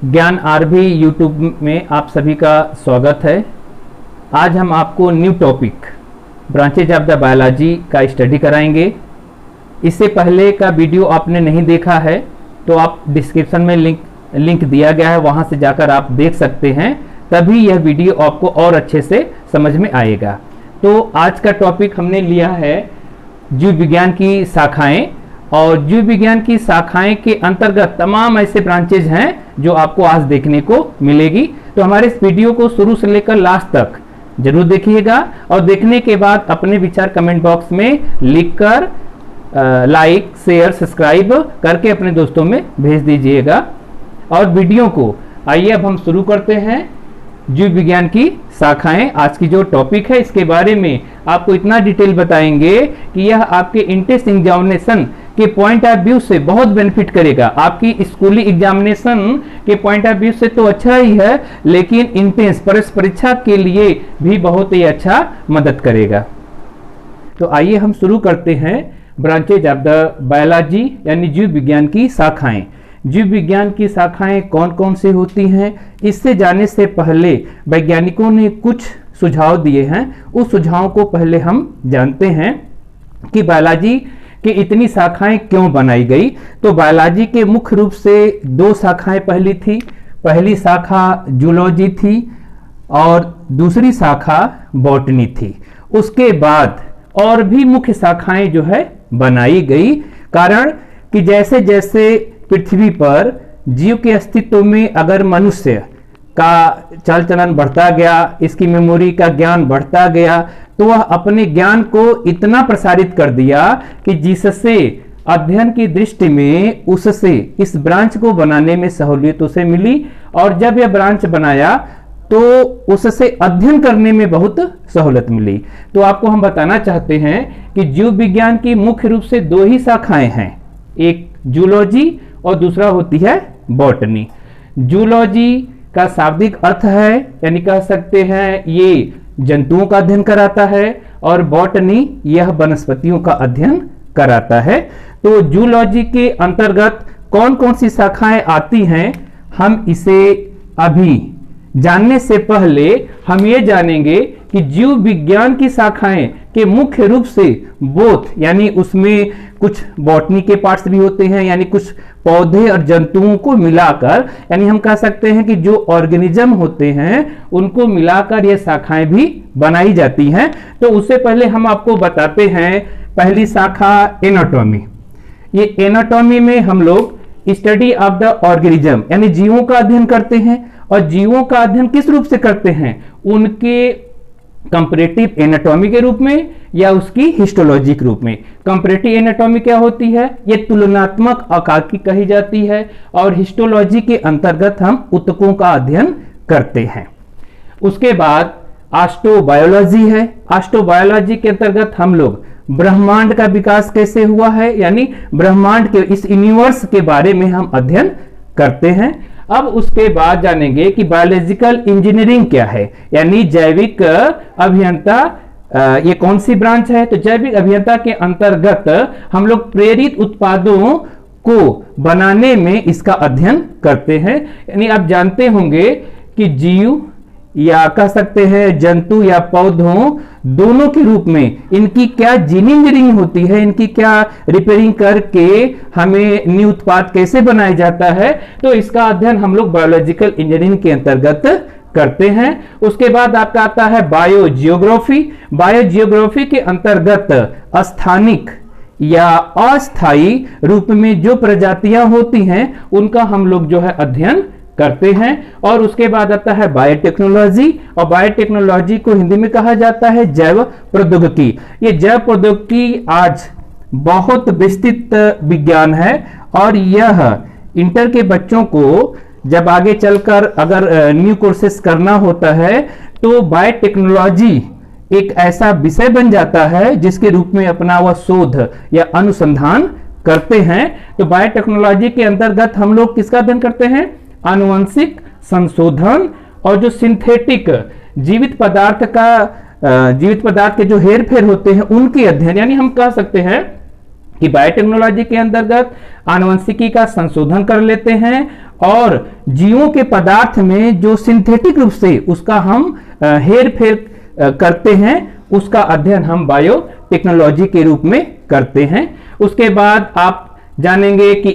ज्ञान RB YouTube में आप सभी का स्वागत है। आज हम आपको new topic branches of the biology का स्टडी कराएंगे। इससे पहले का वीडियो आपने नहीं देखा है तो आप डिस्क्रिप्शन में लिंक दिया गया है, वहां से जाकर आप देख सकते हैं, तभी यह वीडियो आपको और अच्छे से समझ में आएगा। तो आज का टॉपिक हमने लिया है जीव विज्ञान की शाखाएं, और जीव विज्ञान की शाखाएं के अंतर्गत तमाम ऐसे ब्रांचेज हैं जो आपको आज देखने को मिलेगी। तो हमारे इस वीडियो को शुरू से लेकर लास्ट तक जरूर देखिएगा और देखने के बाद अपने विचार कमेंट बॉक्स में लिखकर लाइक शेयर सब्सक्राइब करके अपने दोस्तों में भेज दीजिएगा। और वीडियो को आइए अब हम शुरू करते हैं। जीव विज्ञान की शाखाएं, आज की जो टॉपिक है इसके बारे में आपको इतना डिटेल बताएंगे कि यह आपके इंट्रेंस एग्जामिनेशन के पॉइंट ऑफ व्यू से बहुत बेनिफिट करेगा। आपकी स्कूली एग्जामिनेशन के पॉइंट ऑफ व्यू से तो अच्छा ही है, लेकिन इंट्रेंस परीक्षा के लिए भी बहुत ही अच्छा मदद करेगा। तो आइए हम शुरू करते हैं ब्रांचेज ऑफ द बायोलॉजी यानी जीव विज्ञान की शाखाएं। जीव विज्ञान की शाखाएं कौन कौन सी होती हैं, इससे जाने से पहले वैज्ञानिकों ने कुछ सुझाव दिए हैं। उस सुझावों को पहले हम जानते हैं कि बायोलॉजी की इतनी शाखाएं क्यों बनाई गई। तो बायोलॉजी के मुख्य रूप से दो शाखाएं पहली शाखा जूलॉजी थी और दूसरी शाखा बॉटनी थी। उसके बाद और भी मुख्य शाखाएं जो है बनाई गई, कारण कि जैसे जैसे पृथ्वी पर जीव के अस्तित्व में अगर मनुष्य का चाल चलन बढ़ता गया, इसकी मेमोरी का ज्ञान बढ़ता गया, तो वह अपने ज्ञान को इतना प्रसारित कर दिया कि जिससे अध्ययन की दृष्टि में उससे इस ब्रांच को बनाने में सहूलियत उसे मिली, और जब यह ब्रांच बनाया तो उससे अध्ययन करने में बहुत सहूलत मिली। तो आपको हम बताना चाहते हैं कि जीव विज्ञान की मुख्य रूप से दो ही शाखाएं हैं, एक जूलॉजी और दूसरा होती है बॉटनी। जूलॉजी का शाब्दिक अर्थ है, यानी कह सकते हैं ये जंतुओं का अध्ययन कराता है, और बॉटनी यह वनस्पतियों का अध्ययन कराता है। तो जूलॉजी के अंतर्गत कौन कौन सी शाखाएं आती हैं, हम इसे अभी जानने से पहले हम ये जानेंगे कि जीव विज्ञान की शाखाएं के मुख्य रूप से बोथ, यानी उसमें कुछ बॉटनी के पार्ट्स भी होते हैं, यानी कुछ पौधे और जंतुओं को मिलाकर, यानी हम कह सकते हैं कि जो ऑर्गेनिज्म होते हैं उनको मिलाकर ये शाखाएं भी बनाई जाती हैं। तो उससे पहले हम आपको बताते हैं पहली शाखा एनाटॉमी। ये एनाटॉमी में हम लोग स्टडी ऑफ द ऑर्गेनिज्म यानी जीवों का अध्ययन करते हैं, और जीवों का अध्ययन किस रूप से करते हैं, उनके कंपैरेटिव एनाटॉमी के रूप में या उसकी हिस्टोलॉजी के रूप में। कंपैरेटिव एनाटॉमी क्या होती है, ये तुलनात्मक आकारिकी कही जाती है, और हिस्टोलॉजी के अंतर्गत हम ऊतकों का अध्ययन करते हैं। उसके बाद ऑस्टोबायोलॉजी है। ऑस्टोबायोलॉजी के अंतर्गत हम लोग ब्रह्मांड का विकास कैसे हुआ है, यानी ब्रह्मांड के इस यूनिवर्स के बारे में हम अध्ययन करते हैं। अब उसके बाद जानेंगे कि बायोलॉजिकल इंजीनियरिंग क्या है, यानी जैविक अभियंता ये कौन सी ब्रांच है। तो जैविक अभियंता के अंतर्गत हम लोग प्रेरित उत्पादों को बनाने में इसका अध्ययन करते हैं। यानी आप जानते होंगे कि जीव या कह सकते हैं जंतु या पौधों दोनों के रूप में इनकी क्या जीन इंजीनियरिंग होती है, इनकी क्या रिपेयरिंग करके हमें न्यू उत्पाद कैसे बनाया जाता है, तो इसका अध्ययन हम लोग बायोलॉजिकल इंजीनियरिंग के अंतर्गत करते हैं। उसके बाद आपका आता है बायोजियोग्राफी। बायोजियोग्राफी के अंतर्गत स्थानिक या अस्थायी रूप में जो प्रजातियां होती हैं उनका हम लोग जो है अध्ययन करते हैं। और उसके बाद आता है बायोटेक्नोलॉजी, और बायोटेक्नोलॉजी को हिंदी में कहा जाता है जैव प्रौद्योगिकी। ये जैव प्रौद्योगिकी आज बहुत विस्तृत विज्ञान है, और यह इंटर के बच्चों को जब आगे चलकर अगर न्यू कोर्सेस करना होता है तो बायोटेक्नोलॉजी एक ऐसा विषय बन जाता है जिसके रूप में अपना वह शोध या अनुसंधान करते हैं। तो बायोटेक्नोलॉजी के अंतर्गत हम लोग किसका अध्ययन करते हैं, आनुवंशिक संशोधन और जो सिंथेटिक जीवित पदार्थ के जो हेरफेर होते हैं उनके अध्ययन, यानी हम कह सकते हैं कि बायोटेक्नोलॉजी के अंतर्गत आनुवंशिकी का संशोधन कर लेते हैं और जीवों के पदार्थ में जो सिंथेटिक रूप से उसका हम हेर फेर करते हैं, उसका अध्ययन हम बायोटेक्नोलॉजी के रूप में करते हैं। उसके बाद आप जानेंगे कि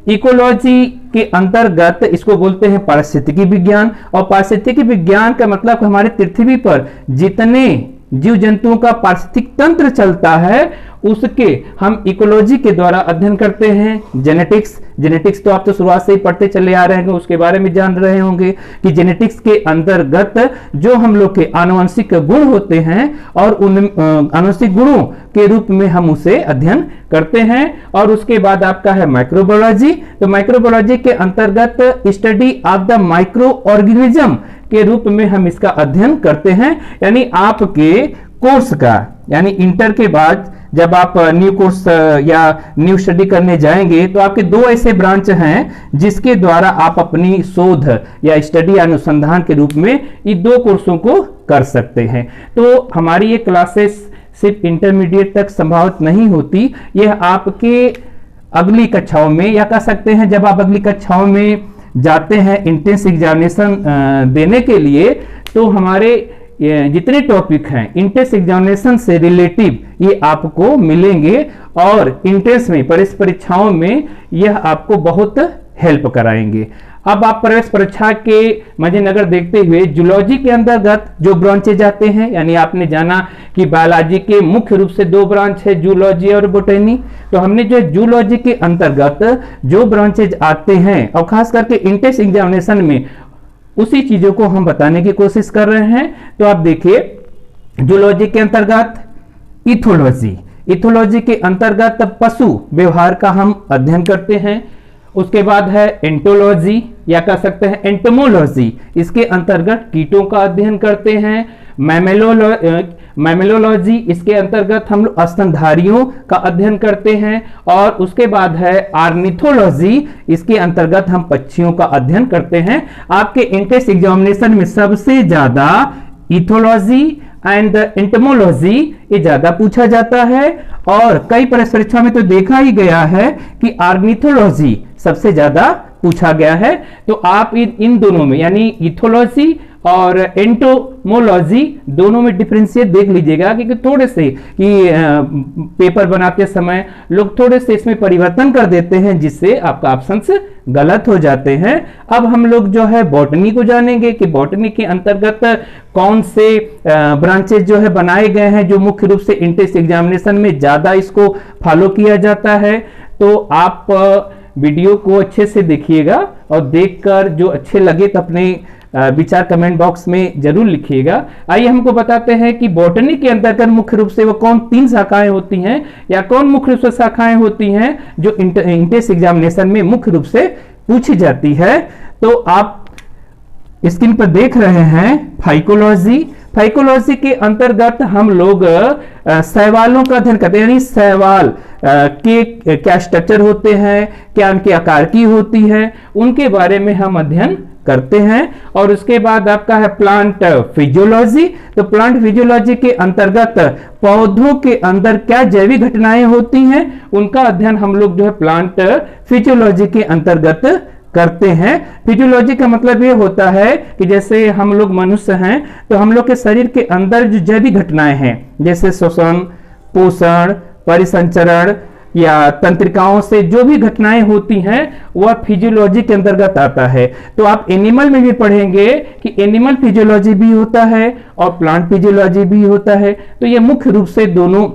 इकोलॉजी के अंतर्गत इसको बोलते हैं पारिस्थितिकी विज्ञान, और पारिस्थितिकी विज्ञान का मतलब हमारे पृथ्वी पर जितने जीव जंतुओं का पारिस्थितिक तंत्र चलता है उसके हम इकोलॉजी के द्वारा अध्ययन करते हैं। जेनेटिक्स तो आप तो शुरुआत से ही पढ़ते चले आ रहे हैं, उसके बारे में जान रहे होंगे कि जेनेटिक्स के अंतर्गत जो हम लोग के आनुवंशिक गुण होते हैं और उन आनुवंशिक गुणों के रूप में हम उसे अध्ययन करते हैं। और उसके बाद आपका है माइक्रोबायोलॉजी। तो माइक्रोबायोलॉजी के अंतर्गत study of the micro organism के रूप में हम इसका अध्ययन करते हैं। यानी आपके कोर्स का, यानी इंटर के बाद जब आप न्यू कोर्स या न्यू स्टडी करने जाएंगे तो आपके दो ऐसे ब्रांच हैं जिसके द्वारा आप अपनी शोध या स्टडी अनुसंधान के रूप में ये दो कोर्सों को कर सकते हैं। तो हमारी ये क्लासेस सिर्फ इंटरमीडिएट तक संभावित नहीं होती, यह आपके अगली कक्षाओं में, या कह सकते हैं जब आप अगली कक्षाओं में जाते हैं इंट्रेंस एग्जामिनेशन देने के लिए, तो हमारे जितने टॉपिक हैं इंट्रेंस एग्जामिनेशन से रिलेटिव ये आपको मिलेंगे और इंट्रेंस में प्रवेश परीक्षाओं में यह आपको बहुत हेल्प कराएंगे। अब आप प्रवेश परीक्षा के मद्देनजर देखते हुए जूलॉजी के अंतर्गत जो ब्रांचेज आते हैं, यानी आपने जाना कि बायोलॉजी के मुख्य रूप से दो ब्रांच है, जूलॉजी और बोटनी। तो हमने जो जूलॉजी के अंतर्गत जो ब्रांचेज आते हैं और खास करके इंट्रेंस एग्जामिनेशन में उसी चीजों को हम बताने की कोशिश कर रहे हैं। तो आप देखिए जूलॉजी के अंतर्गत इथोलॉजी के अंतर्गत पशु व्यवहार का हम अध्ययन करते हैं। उसके बाद है एंटोलॉजी या कह सकते हैं एंटोमोलॉजी, इसके अंतर्गत कीटों का अध्ययन करते हैं। मैमेलोलॉजी, इसके अंतर्गत हम लोग स्तनधारियों का अध्ययन करते हैं। और उसके बाद है ऑर्निथोलॉजी, इसके अंतर्गत हम पक्षियों का अध्ययन करते हैं। आपके इंट्रेंस एग्जामिनेशन में सबसे ज्यादा इथोलॉजी एंड एंटोमोलॉजी ये ज्यादा पूछा जाता है, और कई परीक्षा में तो देखा ही गया है कि ऑर्निथोलॉजी सबसे ज्यादा पूछा गया है। तो आप इन दोनों में यानी इथोलॉजी और एंटोमोलॉजी दोनों में डिफरेंशिएट देख लीजिएगा, क्योंकि थोड़े से कि पेपर बनाते समय लोग थोड़े से इसमें परिवर्तन कर देते हैं जिससे आपका ऑप्शंस गलत हो जाते हैं। अब हम लोग जो है बॉटनी को जानेंगे कि बॉटनी के अंतर्गत कौन से ब्रांचेज जो है बनाए गए हैं जो मुख्य रूप से इंट्रेंस एग्जामिनेशन में ज्यादा इसको फॉलो किया जाता है। तो आप वीडियो को अच्छे से देखिएगा और देखकर जो अच्छे लगे तो अपने विचार कमेंट बॉक्स में जरूर लिखिएगा। आइए हमको बताते हैं कि बॉटनी के अंतर्गत मुख्य रूप से वो कौन तीन शाखाएं होती हैं या कौन मुख्य रूप से शाखाएं होती हैं जो इंट्रेंस एग्जामिनेशन में मुख्य रूप से पूछी जाती है। तो आप स्क्रीन पर देख रहे हैं फाइकोलॉजी के अंतर्गत हम लोग शैवालों का अध्ययन करते हैं, यानी शैवाल के क्या स्ट्रक्चर होते हैं, क्या उनके आकार की होती है, उनके बारे में हम अध्ययन करते हैं। और उसके बाद आपका है प्लांट फिजियोलॉजी। तो प्लांट फिजियोलॉजी के अंतर्गत पौधों के अंदर क्या जैविक घटनाएं होती हैं उनका अध्ययन हम लोग जो है प्लांट फिजियोलॉजी के अंतर्गत करते हैं। फिजियोलॉजी का मतलब ये होता है कि जैसे हम लोग मनुष्य हैं तो हम लोग के शरीर के अंदर जो जैविक घटनाएं हैं जैसे श्वसन, पोषण, परिसंचरण या तंत्रिकाओं से जो भी घटनाएं होती हैं वह फिजियोलॉजी के अंतर्गत आता है। तो आप एनिमल में भी पढ़ेंगे कि एनिमल फिजियोलॉजी भी होता है और प्लांट फिजियोलॉजी भी होता है। तो ये मुख्य रूप से दोनों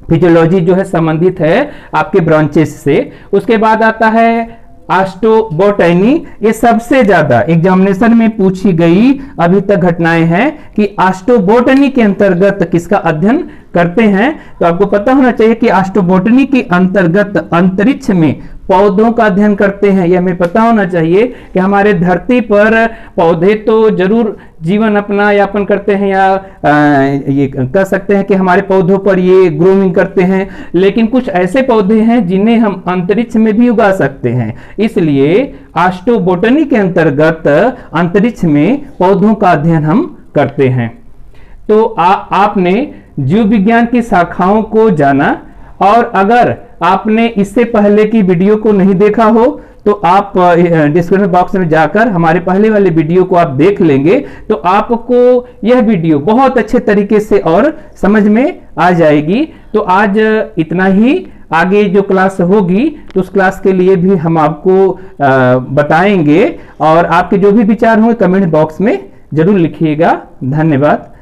फिजियोलॉजी जो है संबंधित है आपके ब्रांचेस से। उसके बाद आता है ऑस्टोबोटनी। ये सबसे ज्यादा एग्जामिनेशन में पूछी गई अभी तक घटनाएं हैं कि ऑस्टोबोटनी के अंतर्गत किसका अध्ययन करते हैं। तो आपको पता होना चाहिए कि ऑस्टोबोटनी के अंतर्गत अंतरिक्ष में पौधों का अध्ययन करते हैं। यह हमें पता होना चाहिए कि हमारे धरती पर पौधे तो जरूर जीवन अपना यापन करते हैं या ये कह सकते हैं कि हमारे पौधों पर ये ग्रोमिंग करते हैं, लेकिन कुछ ऐसे पौधे हैं जिन्हें हम अंतरिक्ष में भी उगा सकते हैं। इसलिए ऑस्टोबोटनी के अंतर्गत अंतरिक्ष में पौधों का अध्ययन हम करते हैं। तो आपने जीव विज्ञान की शाखाओं को जाना, और अगर आपने इससे पहले की वीडियो को नहीं देखा हो तो आप डिस्क्रिप्शन बॉक्स में जाकर हमारे पहले वाले वीडियो को आप देख लेंगे, तो आपको यह वीडियो बहुत अच्छे तरीके से और समझ में आ जाएगी। तो आज इतना ही। आगे जो क्लास होगी तो उस क्लास के लिए भी हम आपको बताएंगे, और आपके जो भी विचार हों कमेंट बॉक्स में जरूर लिखिएगा। धन्यवाद।